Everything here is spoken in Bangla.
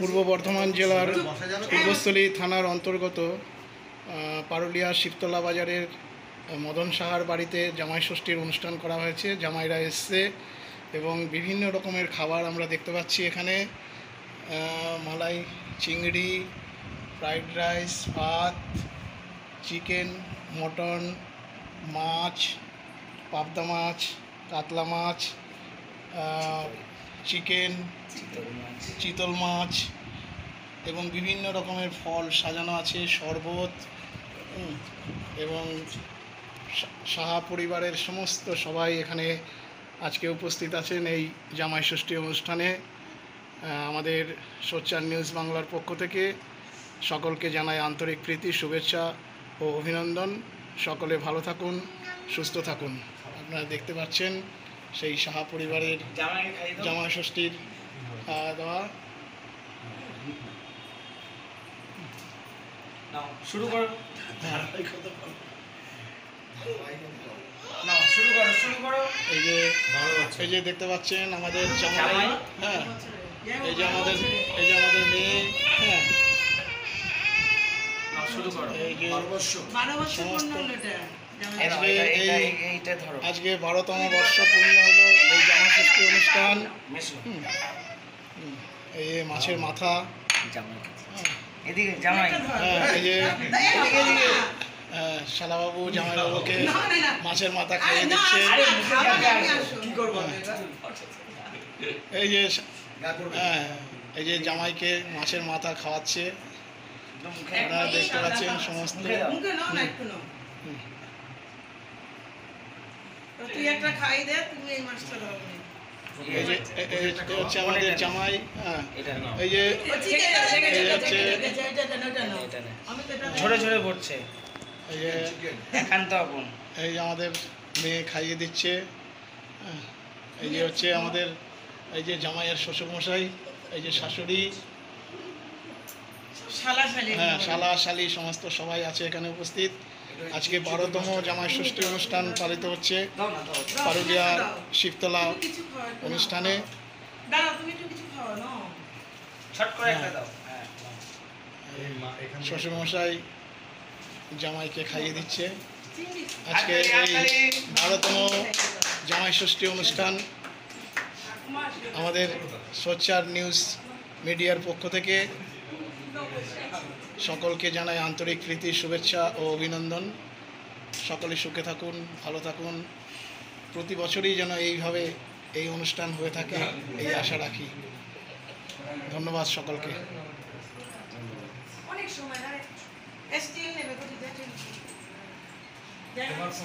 পূর্ব বর্ধমান জেলার পূর্বস্থলী থানার অন্তর্গত পারুলিয়া শিবতলা বাজারের মদন সাহার বাড়িতে জামাই ষষ্ঠীর অনুষ্ঠান করা হয়েছে। জামাইরা এসছে এবং বিভিন্ন রকমের খাবার আমরা দেখতে পাচ্ছি এখানে। মালাই চিংড়ি, ফ্রাইড রাইস, ভাত, চিকেন, মটন, মাছ, পাবদা মাছ, কাতলা মাছ, চিকেন, চিতল মাছ এবং বিভিন্ন রকমের ফল সাজানো আছে, শরবত এবং সাহা পরিবারের সমস্ত সবাই এখানে আজকে উপস্থিত আছেন এই জামাই ষষ্ঠী অনুষ্ঠানে। আমাদের সোচ্চার নিউজ বাংলার পক্ষ থেকে সকলকে জানাই আন্তরিক প্রীতি, শুভেচ্ছা ও অভিনন্দন। সকলে ভালো থাকুন, সুস্থ থাকুন। আপনারা দেখতে পাচ্ছেন সেই সাহা পরিবারের জামাই ষষ্ঠীর খাওয়া দাওয়া। শুরু করো। এই যে দেখতে পাচ্ছেন আমাদের জামাই, হ্যাঁ, এই যে আমাদের মেয়ে, হ্যাঁ, আজকে 12তম বর্ষ পূর্ণ হলো এই জামাই ষষ্ঠী অনুষ্ঠান। এই মাছের মাথা, এই যে শালাবাবু জামাইবাবুকে মাছের মাথা খাইয়ে দিচ্ছে। এই যে এই যে জামাইকে মাছের মাথা খাওয়াচ্ছে, আপনারা দেখতে পাচ্ছেন সমস্ত। হচ্ছে আমাদের জামাই, এই যে হচ্ছে ঝরে ঝরে পড়ছে, এই যে একান্ত আপন, এই যে আমাদের মেয়ে খাইয়ে দিচ্ছে। এই যে হচ্ছে আমাদের এই যে জামাইয়ের শ্বশুরমশাই, এই যে শাশুড়ি, হ্যাঁ, শালা শালি সমস্ত সবাই আছে এখানে উপস্থিত। আজকে 12তম জামাই ষষ্ঠী অনুষ্ঠান পালিত হচ্ছে পারুলিয়া শিবতলা অনুষ্ঠানে। শ্বশুরমশাই জামাইকে খাইয়ে দিচ্ছে। আজকে এই 12তম জামাই ষষ্ঠী অনুষ্ঠান আমাদের সোচ্চার নিউজ মিডিয়ার পক্ষ থেকে সকলকে জানাই আন্তরিক প্রীতি, শুভেচ্ছা ও অভিনন্দন। সকলে সুখে থাকুন, ভালো থাকুন। প্রতি বছরই যেন এইভাবে এই অনুষ্ঠান হয়ে থাকে এই আশা রাখি। ধন্যবাদ সকলকে। আমার